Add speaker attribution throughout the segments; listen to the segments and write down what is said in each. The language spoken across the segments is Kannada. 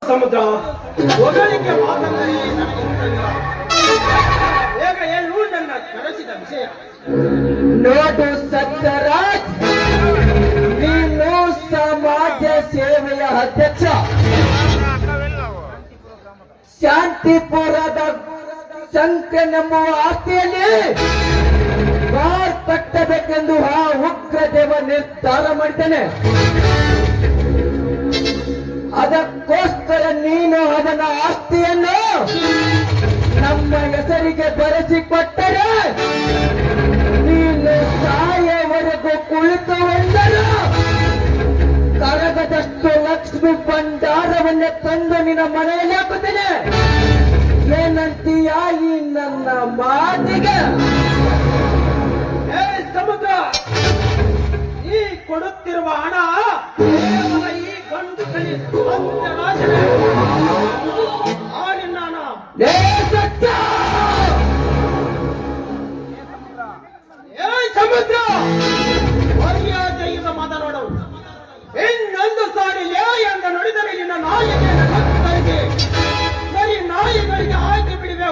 Speaker 1: ಸಮುದ್ರ ಹೊಗಳಿಕೆ ಮಾತಂದರೆ ನನಗೆ ಇಷ್ಟವಿಲ್ಲ. ಬೇಗ ಹೇಳು ನನ್ನ ಕರೆಸಿದ ವಿಷಯ.
Speaker 2: ನೋಡು ಸತ್ಯರಾಜ್, ನೀನು ಸಮಾಜ ಸೇವೆಯ ಅಧ್ಯಕ್ಷ. ಶಾಂತಿಪುರದ ಸಂಖ್ಯೆನೆಂಬುವ ಆಸ್ತಿಯಲ್ಲಿ ಕಾರ್ ಕಟ್ಟಬೇಕೆಂದು ಆ ಉಗ್ರದೇವ ನಿರ್ಧಾರ ಮಾಡಿದ್ದಾನೆ. ಅದಕ್ಕೋಸ್ಕರ ನೀನು ಅವನ ಆಸ್ತಿಯನ್ನು ನಮ್ಮ ಹೆಸರಿಗೆ ಬರೆಸಿಕೊಟ್ಟರೆ ನೀನು ಸಾಯವರೆಗೂ ಕುಳಿತುವೆಂದರು ಕರಗದಷ್ಟು ಲಕ್ಷ್ಮಿ ಭಂಡಾರವನ್ನೇ ತಂದು ನಿನ್ನ ಮನೆಯಲ್ಲಿ ಹಾಕುತ್ತೇನೆ. ಏನಂತೀಯ ಈ ನನ್ನ ಮಾತಿಗೆ?
Speaker 1: ಸಮುದ್ರ, ಈ ಕೊಡುತ್ತಿರುವ ಹಣ ಕೇವಲ ಈ ಗಂಡು ಕಲಿ
Speaker 2: ಸತ್ಯ
Speaker 1: ಸಮುದ್ರ ಮರ್ಯಾದೆಯಿಂದ ಮಾತನಾಡು. ಇನ್ನೊಂದು ಸಾರಿ ಲೇ ಎಂದು ನುಡಿದರೆ ನಿನ್ನ ನಾಯಿಗೆ ಸರಿ ನಾಯಿಗಳಿಗೆ ಹಾಕಿ ಬಿಡುವೆ.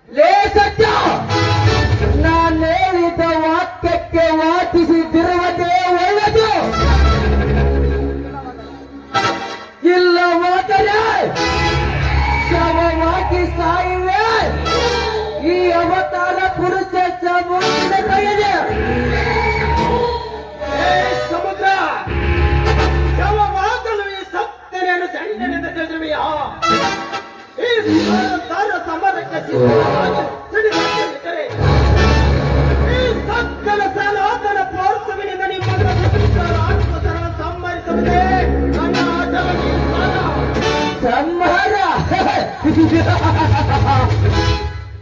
Speaker 2: ಲೇ ಸತ್ಯ, ನಾನು ಹೇಳಿದ ವಾಕ್ಯಕ್ಕೆ ವಾದಿಸಿದಿರುವುದೇ ಒಳ್ಳೆದು. ಇಲ್ಲವಾದರೆ ಶವವಾಗಿ ಸಾಯುವೆ. ಈ ಅವತಾರ ಪುರುಷ ಸಮುದ್ರದ ಕೈಯಲ್ಲಿ.
Speaker 1: ಸಮುದ್ರ, ಶವವಾಗಲು ಈ ಸತ್ಯನೆಯನ್ನು ಸೆಂಡನೆಂದ ತಿಳಿದಿರುವೆಯಾ? ಈ ಸಮರಕ್ಕೆ ಸಿದ್ಧವಾಗಿ ಸಿಡಿದರೆ ಈ ಸಕ್ಕಲ ಸಾಲಾತನ ಪ್ರೋತ್ಸವಿನಿಂದ ನಿಮ್ಮನ್ನು ಸಂಹರಿಸುವುದೇ ನನ್ನ ಆಟವಾಗಿ
Speaker 2: ಸಂಹಾರ.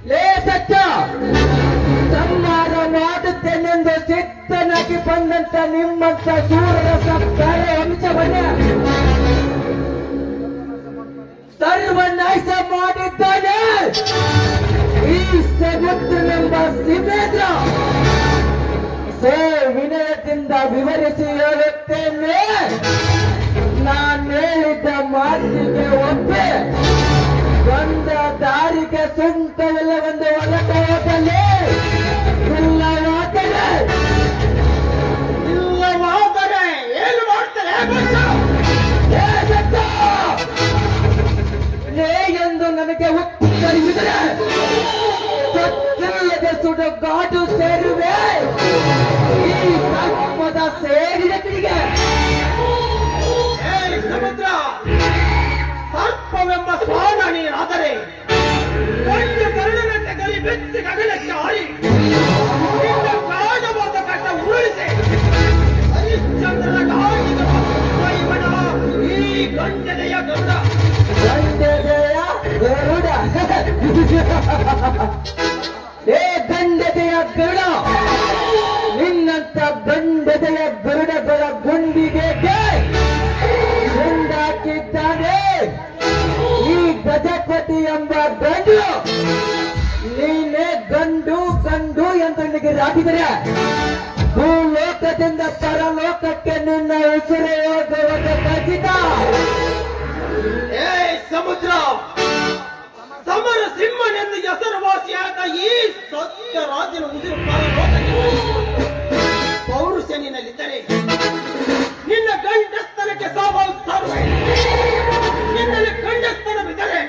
Speaker 2: ಲೇ ಸತ್ಯ, ಸಂಹಾರ ಮಾಡುತ್ತೇನೆಂದು ಸಿದ್ಧನಾಗಿ ಬಂದಂತ ನಿಮ್ಮಂತ ಸೂರ್ಯರ ಸಪ್ತಾರ ವಂಶವನ್ನ ಸರ್ವನಾಶ ಮಾಡಿದ್ದಾನೆ ಈ ಸಮುದ್ರನೆಂಬ ಸಿಮೇಂದ್ರ. ವಿನಯದಿಂದ ವಿವರಿಸಿ ಹೇಳುತ್ತೇನೆ. ನಾನು ಹೇಳಿದ ಮಾತಿಗೆ ಒಪ್ಪೆ ಬಂದ ದಾರಿಗೆ ಸುಂಕವಿಲ್ಲವೆಂದು ಹೊರಟ ಹೋಗಲಿ.
Speaker 1: ಇಲ್ಲವಾದರೆ ಏನು ಮಾಡ್ತಾರೆ
Speaker 2: ಎಂದು ನನಗೆ ಉತ್ತರಿಸಿದರೆ ಸತ್ಯಲ್ಲದೆ ಸುಡುಗಾಡು ಸೇರುವೆ. ಈ ಸರ್ಪದ ಸೇರಿದ ಕಡೆಗೆ
Speaker 1: ಸಮುದ್ರ, ಸರ್ಪವೆಂಬ ಸ್ವಾನ ನೀನಾದರೆ ಗಂಡು ಕರುಣನಂತೆ ಗರಿ ಬೆಚ್ಚಿ ಗಗನಕ್ಕೆ ಹಾರಿ ನಿನ್ನ ಪ್ರಾಣವಾದ ಕಟ್ಟ ಉರುಳಿಸಿ ಹರಿಶ್ಚಂದ್ರನ ಗಾಳಿಗೆ ಇವನ ಈ ಗಂಡನೆಯ ಗರುಡ.
Speaker 2: ಗಂಡದೆಯ ಗರುಡ, ಏ ಗಂಡದೆಯ ಗರುಡ, ನಿನ್ನಂತ ಗಂಡದೆಯ ಗರುಡಗಳ ಗುಂಡಿಗೆ ಗುಂಡಾಕಿದ್ದಾನೆ ಈ ಗಜಪತಿ ಎಂಬ ಗಂಡು. ನೀನೇ ಗಂಡು ಗಂಡು ಎಂದು ನಿನಗೆ ರಾಗಿದರೆ ಭೂಲೋಕದಿಂದ ಪರಲೋಕಕ್ಕೆ ನಿನ್ನ ಉಸಿರೇ ಹೋಗುವುದು ಖಚಿತ.
Speaker 1: ಸಮುದ್ರ, ಸಮರ ಸಿಂಹನೆಂದು ಹೆಸರುವಾಸಿಯಾದ ಈ ಸತ್ಯ ರಾಜನ ಉಸಿರು ಪೌರುಷ ನಿನ್ನಲ್ಲಿದ್ದರೆ ನಿನ್ನ ಗಂಡಸ್ತನಕ್ಕೆ ಸಾವು ತರುವೆ. ನಿನ್ನಲ್ಲಿ ಗಂಡಸ್ತನವಿದ್ದರೆ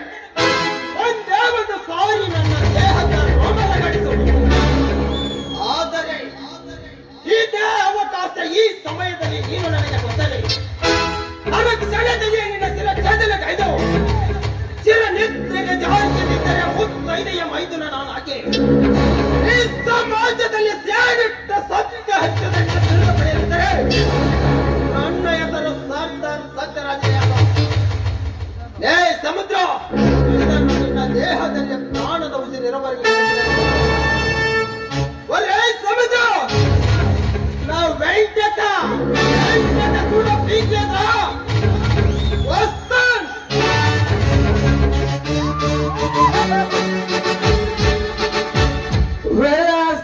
Speaker 1: ಒಂದೇ ಒಂದು ಸಾರಿ ನನ್ನ ದೇಹದ ರೋಮನಗಳಿಸುವುದು. ಆದರೆ ಇದೇ ಅವಕಾಶ ಈ ಸಮಯದಲ್ಲಿ ನೀನು ನನಗೆ ಗೊತ್ತಲೇ ಅದಕ್ಕೆ ಸೆಳೆದೆಯೇ ನಿನ್ನ ಚಿರ ಛೇದನಗೈದು ಚಿರ ನಿದ್ರೆಗೆ ಜಾರಿಸಿದ್ದರೆ ಮುತ್ತೈದೆಯ ಮೈದುನ ನಾನು ಆಕೆ. ಈ ಸಮಾಜದಲ್ಲಿ ಸೇರಿಟ್ಟ ಸತ್ಯ ಹಚ್ಚದಂತೆ ತಿರುಗ ಪಡೆಯುತ್ತಾರೆ. ನನ್ನ ಹೆಸರು ಸರ್ದಾರ್ ಸತ್ಯರಾಜಯ್ಯ. ಏ ಸಮುದ್ರ, ಇದನ್ನು ನಿನ್ನ ದೇಹದಲ್ಲಿ ಪ್ರಾಣದ ಉಸಿರಿರುವವರೆಗೆ ಒರೇ ಸಮುದ್ರ, ನಾವು ವೆಂಕಟ ಕೂಡ ಪ್ರೀತಿಯದ ವಸ್ತನ್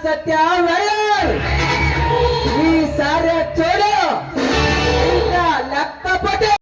Speaker 2: ಸತ್ಯ ಕಪಟೆ